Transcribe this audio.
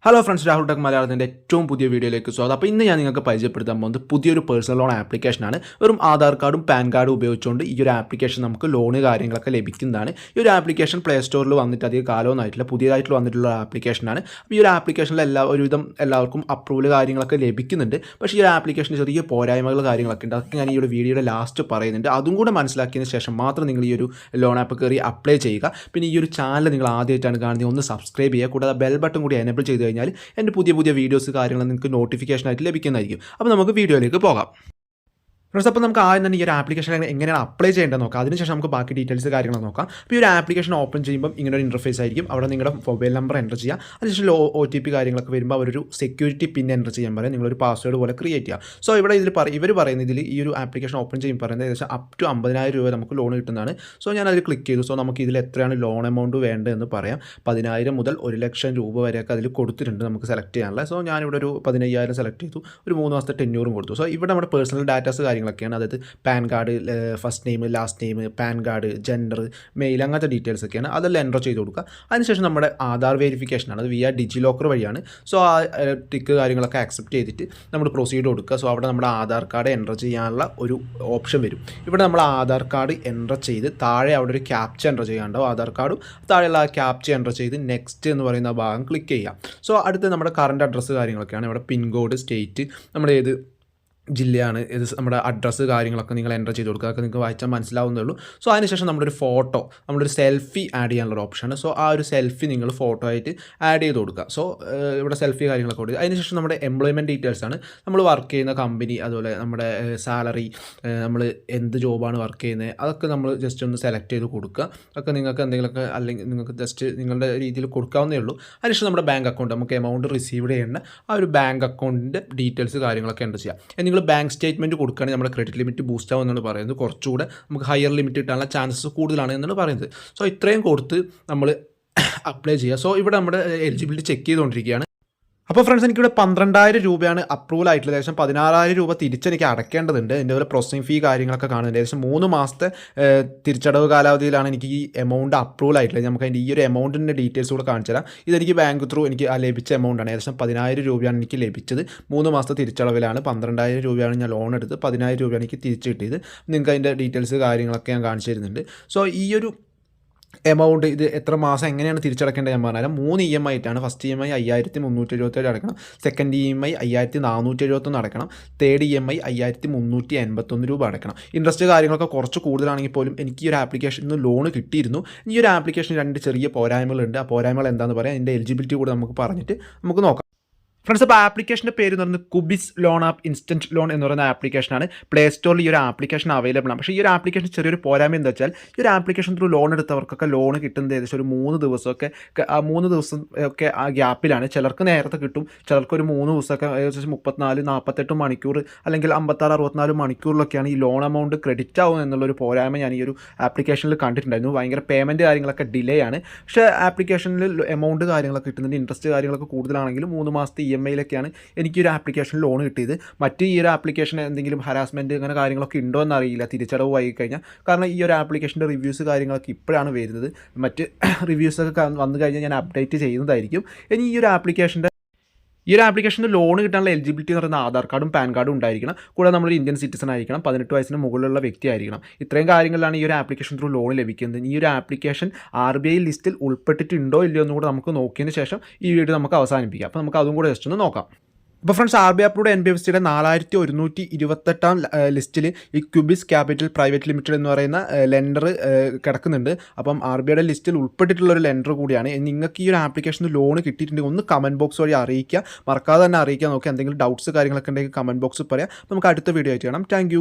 Hello friends, Rahul tech മലയാളത്തിൻ്റെ ഏറ്റവും പുതിയ വീഡിയോയിലേക്ക് സ്വാഗതം. അപ്പോൾ ഇന്ന് ഞാൻ നിങ്ങൾക്ക് പരിചയപ്പെടുത്താൻ പോകുന്നത് പുതിയൊരു പേഴ്സണൽ ലോൺ ആപ്ലിക്കേഷനാണ്. വെറും ആധാർ കാർഡും പാൻ കാർഡും ഉപയോഗിച്ചുകൊണ്ട് ഈ ഒരു ആപ്ലിക്കേഷൻ നമുക്ക് ലോണ് കാര്യങ്ങളൊക്കെ ലഭിക്കുന്നതാണ്. ഈ ഒരു ആപ്ലിക്കേഷൻ പ്ലേ സ്റ്റോറിൽ വന്നിട്ട് അധികം കാലമൊന്നും ആയിട്ടില്ല, പുതിയതായിട്ട് വന്നിട്ടുള്ള ആപ്ലിക്കേഷനാണ്. അപ്പോൾ ഈ ഒരു ആപ്ലിക്കേഷനിൽ ഒരുവിധം എല്ലാവർക്കും അപ്രൂവൽ കാര്യങ്ങളൊക്കെ ലഭിക്കുന്നുണ്ട്. പക്ഷേ ഈ ഒരു ആപ്ലിക്കേഷന് ചെറിയ പോരായ്മകൾ കാര്യങ്ങളൊക്കെ ഉണ്ട്. അതൊക്കെ ഞാൻ ഈ ഒരു വീഡിയോയുടെ ലാസ്റ്റ് പറയുന്നുണ്ട്. അതും കൂടെ മനസ്സിലാക്കിയതിന് ശേഷം മാത്രം നിങ്ങൾ ഈ ഒരു ലോൺ ആപ്പ് കയറി അപ്ലൈ ചെയ്യുക. പിന്നെ ഈ ഒരു ചാനൽ നിങ്ങൾ ആദ്യമായിട്ടാണ് കാണുന്നത്, ഒന്ന് സബ്സ്ക്രൈബ് ചെയ്യുക. കൂടാതെ ബെൽ ബട്ടൺ കൂടി എനേബിൾ ചെയ്ത് കഴിഞ്ഞാൽ എൻ്റെ പുതിയ വീഡിയോസ് കാര്യങ്ങൾ നിങ്ങൾക്ക് നോട്ടിഫിക്കേഷനായിട്ട് ലഭിക്കുന്നതായിരിക്കും. അപ്പോൾ നമുക്ക് വീഡിയോയിലേക്ക് പോകാം. ഫ്രണ്ട്സ്, അപ്പോൾ നമുക്ക് ആദ്യം തന്നെ ഈ ഒരു ആപ്ലിക്കേഷൻ എങ്ങനെയാണ് അപ്ലൈ ചെയ്യേണ്ടത് നോക്കാം. അതിനുശേഷം നമുക്ക് ബാക്കി ഡീറ്റെയിൽസ് കാര്യങ്ങൾ നോക്കാം. അപ്പോൾ ഈ ഒരു ആപ്ലിക്കേഷൻ ഓപ്പൺ ചെയ്യുമ്പോൾ ഇങ്ങനെ ഒരു ഇൻ്റർഫേസ് ആയിരിക്കും. അവിടെ നിങ്ങളുടെ മൊബൈൽ നമ്പർ എൻ്റർ ചെയ്യുക. അതിനുശേഷം OTP കാര്യങ്ങളൊക്കെ വരുമ്പോൾ അവരൊരു സെക്യൂരിറ്റി പിൻ എൻ്റർ ചെയ്യാൻ പറയും. നിങ്ങളൊരു പാസ്വേഡ് പോലെ ക്രിയേറ്റ് ചെയ്യുക. സോ ഇവിടെ ഇവർ പറയുന്ന ഇതിൽ ഈ ഒരു ആപ്ലിക്കേഷൻ ഓപ്പൺ ചെയ്യുമ്പോൾ പറയുന്നത് ഏകദേശം അപ് ടു 50,000 രൂപ നമുക്ക് ലോൺ കിട്ടുന്നതാണ്. സോ ഞാൻ അതിൽ ക്ലിക്ക് ചെയ്തു. സോ നമുക്ക് ഇതിൽ എത്രയാണ് ലോൺ എമൗണ്ട് വേണ്ടതെന്ന് പറയാം. 10,000 മുതൽ 1,00,000 രൂപ വരെയൊക്കെ അതിൽ കൊടുത്തിട്ടുണ്ട് നമുക്ക് സെലക്ട് ചെയ്യാനുള്ള. സോ ഞാനിവിടെ ഒരു 15,000 സെലക്ട് ചെയ്തു. ഒരു 3 മാസത്തെ ടെന്യൂറും കൊടുത്തു. സോ ഇവിടെ നമ്മുടെ പേഴ്സണൽ ഡാറ്റാസ് കാര്യങ്ങളൊക്കെയാണ്. അതായത് PAN card, first name, last name, PAN card, gender, male, അങ്ങനത്തെ ഡീറ്റെയിൽസ് ഒക്കെയാണ്. അതെല്ലാം എൻ്റർ ചെയ്ത് കൊടുക്കുക. അതിനുശേഷം നമ്മുടെ ആധാർ വെരിഫിക്കേഷനാണ്. അത് വിയ ഡിജിലോക്കർ വഴിയാണ്. സോ ആ ടിക്ക് കാര്യങ്ങളൊക്കെ ആക്സെപ്റ്റ് ചെയ്തിട്ട് നമ്മൾ പ്രൊസീഡ് കൊടുക്കുക. സോ അവിടെ നമ്മുടെ ആധാർ കാർഡ് എൻ്റർ ചെയ്യാനുള്ള ഒരു ഓപ്ഷൻ വരും. ഇവിടെ നമ്മൾ ആധാർ കാർഡ് എൻ്റർ ചെയ്ത് താഴെ അവിടെ ഒരു ക്യാപ്ച എൻ്റർ ചെയ്യാനുണ്ടാവും. ആധാർ കാർഡും താഴെയുള്ള ആ ക്യാപ്ച എൻ്റർ ചെയ്ത് നെക്സ്റ്റ് എന്ന് പറയുന്ന ഭാഗം ക്ലിക്ക് ചെയ്യാം. സോ അടുത്ത് നമ്മുടെ കറണ്ട് അഡ്രസ്സ് കാര്യങ്ങളൊക്കെയാണ്. ഇവിടെ പിൻകോഡ്, സ്റ്റേറ്റ്, നമ്മുടെ ഏത് ജില്ലയാണ്, ഇത് നമ്മുടെ അഡ്രസ്സ് കാര്യങ്ങളൊക്കെ നിങ്ങൾ എൻ്റർ ചെയ്ത് കൊടുക്കുക. അതൊക്കെ നിങ്ങൾക്ക് വായിച്ചാൽ മനസ്സിലാവുന്നേ ഉള്ളൂ. സോ അതിനുശേഷം നമ്മളൊരു ഫോട്ടോ, നമ്മളൊരു സെൽഫി ആഡ് ചെയ്യാനുള്ളൊരു ഓപ്ഷനാണ്. സോ ആ ഒരു സെൽഫി നിങ്ങൾ ഫോട്ടോ ആയിട്ട് ആഡ് ചെയ്ത് കൊടുക്കുക. സോ ഇവിടെ സെൽഫി കാര്യങ്ങളൊക്കെ കൊടുക്കുക. അതിനുശേഷം നമ്മുടെ എംപ്ലോയ്മെൻറ്റ് ഡീറ്റെയിൽസ് ആണ്. നമ്മൾ വർക്ക് ചെയ്യുന്ന കമ്പനി, അതുപോലെ നമ്മുടെ സാലറി, നമ്മൾ എന്ത് ജോബാണ് വർക്ക് ചെയ്യുന്നത്, അതൊക്കെ നമ്മൾ ജസ്റ്റ് ഒന്ന് സെലക്ട് ചെയ്ത് കൊടുക്കുക. അതൊക്കെ നിങ്ങൾക്ക് എന്തെങ്കിലുമൊക്കെ, അല്ലെങ്കിൽ നിങ്ങൾക്ക് ജസ്റ്റ് നിങ്ങളുടെ രീതിയിൽ കൊടുക്കാവുന്നേ ഉള്ളൂ. അതിനുശേഷം നമ്മുടെ ബാങ്ക് അക്കൗണ്ട്, നമുക്ക് എമൗണ്ട് റിസീവ് ചെയ്യേണ്ട ആ ഒരു ബാങ്ക് അക്കൗണ്ടിൻ്റെ ഡീറ്റെയിൽസ് കാര്യങ്ങളൊക്കെ എൻ്റർ ചെയ്യുക. നിങ്ങൾ ബാങ്ക് സ്റ്റേറ്റ്മെൻറ്റ് കൊടുക്കുകയാണെങ്കിൽ നമ്മുടെ ക്രെഡിറ്റ് ലിമിറ്റ് ബൂസ്റ്റ് ആവും എന്നാണ് പറയുന്നത്. കുറച്ചുകൂടെ നമുക്ക് ഹയർ ലിമിറ്റ് കിട്ടാനുള്ള ചാൻസസ് കൂടുതലാണ് എന്നാണ് പറയുന്നത്. സോ ഇത്രയും കൊടുത്ത് നമ്മൾ അപ്ലൈ ചെയ്യുക. സോ ഇവിടെ നമ്മുടെ എലിജിബിലിറ്റി ചെക്ക് ചെയ്തുകൊണ്ടിരിക്കുകയാണ്. അപ്പോൾ ഫ്രണ്ട്സ്, എനിക്കിവിടെ 12,000 രൂപയാണ് അപ്രൂവൽ ആയിട്ടുള്ളത്. ഏകദേശം 16,000 രൂപ തിരിച്ചെനിക്ക് അടയ്ക്കേണ്ടതുണ്ട്. എൻ്റെ പോലെ പ്രോസസ്സിംഗ് ഫീ കാര്യങ്ങളൊക്കെ കാണുന്നുണ്ട്. ഏകദേശം 3 മാസത്തെ തിരിച്ചടവ് കാലാവധിയിലാണ് എനിക്ക് ഈ എമൗണ്ട് അപ്രൂവൽ ആയിട്ടുള്ളത്. നമുക്ക് അതിൻ്റെ ഈ ഒരു എമൗണ്ടിൻ്റെ ഡീറ്റെയിൽസ് കൂടെ കാണിച്ചു തരാം. ഇതെനിക്ക് ബാങ്ക് ത്രൂ എനിക്ക് ലഭിച്ച എമൗണ്ടാണ്. ഏകദേശം 10,000 രൂപയാണ് എനിക്ക് ലഭിച്ചത്. 3 മാസത്തെ തിരിച്ചടവിലാണ്. 12,000 രൂപയാണ് ഞാൻ ലോൺ എടുത്ത്. 10,000 രൂപയാണ് എനിക്ക് തിരിച്ച് കിട്ടിയത്. നിങ്ങൾക്ക് അതിൻ്റെ ഡീറ്റെയിൽസ് കാര്യങ്ങളൊക്കെ ഞാൻ കാണിച്ചു തരുന്നുണ്ട്. സോ ഈ ഒരു എമൗണ്ട്, ഇത് എത്ര മാസം എങ്ങനെയാണ് തിരിച്ചടക്കേണ്ടത് ഞാൻ പറഞ്ഞാൽ 3 EMI ആയിട്ടാണ്. ഫസ്റ്റ് EMI 5,377 അടക്കണം. സെക്കൻഡ് EMI 5,471 അടക്കണം. തേർഡ് EMI 5,381 രൂപ അടക്കണം. ഇൻട്രസ്റ്റ് കാര്യങ്ങളൊക്കെ കുറച്ച് കൂടുതലാണെങ്കിൽ പോലും എനിക്ക് ഈ ഒരു ആപ്ലിക്കേഷനിൽ നിന്ന് ലോൺ കിട്ടിയിരുന്നു. ഈ ഒരു ആപ്ലിക്കേഷൻ 2 ചെറിയ പോരായ്മകളുണ്ട്. ആ പോരായ്മകൾ എന്താണെന്ന് പറയാം. അതിൻ്റെ എലിജിബിലിറ്റി കൂടെ നമുക്ക് പറഞ്ഞിട്ട് നമുക്ക് നോക്കാം. ഫ്രണ്ട്സ്, അപ്പോൾ ആപ്ലിക്കേഷൻ്റെ പേര് എന്ന് പറയുന്നത് കുബിസ് ലോൺ ആപ്പ് ഇൻസ്റ്റൻറ്റ് ലോൺ എന്ന് പറയുന്ന ആപ്ലിക്കേഷനാണ്. പ്ലേ സ്റ്റോറിൽ ഈ ഒരു ആപ്ലിക്കേഷൻ അവൈലബിൾ ആണ്. പക്ഷേ ഈ ഒരു ആപ്ലിക്കേഷൻ ചെറിയൊരു പോരായ്മ എന്താ വെച്ചാൽ, ഈ ഒരു ആപ്ലിക്കേഷൻ ത്രൂ ലോൺ എടുത്തവർക്കൊക്കെ ലോൺ കിട്ടുന്നത് ഏകദേശം ഒരു 3 ദിവസമൊക്കെ, ആ 3 ദിവസം ഒക്കെ ആ ഗ്യാപ്പിലാണ്. ചിലർക്ക് നേരത്തെ കിട്ടും, ചിലർക്ക് ഒരു 3 ദിവസമൊക്കെ ഏകദേശം 34-48 മണിക്കൂർ അല്ലെങ്കിൽ 56-64 മണിക്കൂറിലൊക്കെയാണ് ഈ ലോൺ എമൗണ്ട് ക്രെഡിറ്റ് ആവും എന്നുള്ളൊരു പോരായ്മ ഞാൻ ഈ ഒരു ആപ്ലിക്കേഷനിൽ കണ്ടിട്ടുണ്ടായിരുന്നു. ഭയങ്കര പേയ്മെൻറ്റ് കാര്യങ്ങളൊക്കെ ഡിലേ ആണ്. പക്ഷേ ആപ്ലിക്കേഷനിൽ എമൗണ്ട് കാര്യങ്ങളൊക്കെ കിട്ടുന്നുണ്ട്. ഇൻട്രസ്റ്റ് കാര്യങ്ങളൊക്കെ കൂടുതലാണെങ്കിലും 3 മാസത്തെ EMI-ലൊക്കെയാണ് എനിക്ക് ഒരു ആപ്ലിക്കേഷൻ ലോൺ കിട്ടിയത്. മറ്റ് ഈ ഒരു ആപ്ലിക്കേഷൻ എന്തെങ്കിലും ഹരാസ്മെൻറ്റ് അങ്ങനെ കാര്യങ്ങളൊക്കെ ഉണ്ടോ എന്നറിയില്ല തിരിച്ചടവ് ആയി കഴിഞ്ഞാൽ. കാരണം ഈ ഒരു ആപ്ലിക്കേഷൻ്റെ റിവ്യൂസ് കാര്യങ്ങളൊക്കെ ഇപ്പോഴാണ് വരുന്നത്. മറ്റ് റിവ്യൂസൊക്കെ വന്നു കഴിഞ്ഞാൽ ഞാൻ അപ്ഡേറ്റ് ചെയ്യുന്നതായിരിക്കും. ഇനി ഈ ഒരു ആപ്ലിക്കേഷന് ലോൺ കിട്ടാനുള്ള എലിജിബിലിറ്റി എന്ന് പറയുന്ന ആധാർ കാർഡും പാൻ കാർഡും ഉണ്ടായിരിക്കണം. കൂടാതെ നമ്മളൊരു ഇന്ത്യൻ സിറ്റിസൺ ആയിരിക്കണം. 18 വയസ്സിന് മുകളിലുള്ള വ്യക്തി ആയിരിക്കണം. ഇത്രയും കാര്യങ്ങളിലാണ് ഈ ഒരു ആപ്ലിക്കേഷൻ ത്രൂ ലോൺ ലഭിക്കുന്നത്. ഈ ഒരു ആപ്ലിക്കേഷൻ RBI ലിസ്റ്റിൽ ഉൾപ്പെട്ടിട്ടുണ്ടോ ഇല്ലയോ എന്നും കൂടെ നമുക്ക് നോക്കിയതിന് ശേഷം ഈ വീഡിയോ നമുക്ക് അവസാനിപ്പിക്കാം. അപ്പോൾ നമുക്ക് അതും കൂടെ ജസ്റ്റ് ഒന്ന് നോക്കാം. അപ്പോൾ ഫ്രണ്ട്സ്, RBI അപ്രൂവ്ഡ് NBFCയുടെ 4128 ലിസ്റ്റിൽ ഈ ക്യൂബിസ് ക്യാപിറ്റൽ പ്രൈവറ്റ് ലിമിറ്റഡ് എന്ന് പറയുന്ന ലെൻഡർ കിടക്കുന്നുണ്ട്. അപ്പം RBIയുടെ ലിസ്റ്റിൽ ഉൾപ്പെട്ടിട്ടുള്ളൊരു ലെൻഡർ കൂടിയാണ്. നിങ്ങൾക്ക് ഈ ഒരു ആപ്ലിക്കേഷന് ലോൺ കിട്ടിയിട്ടുണ്ടെങ്കിൽ ഒന്ന് കമൻറ്റ് ബോക്സ് വഴി അറിയിക്കുക. മറക്കാതെ തന്നെ അറിയിക്കാൻ നോക്കുക. എന്തെങ്കിലും ഡൗട്ട്സ് കാര്യങ്ങളൊക്കെ ഉണ്ടെങ്കിൽ കമൻറ്റ് ബോക്സിൽ പറയാം. നമുക്ക് അടുത്ത വീഡിയോ ആയിട്ട് കാണാം. താങ്ക്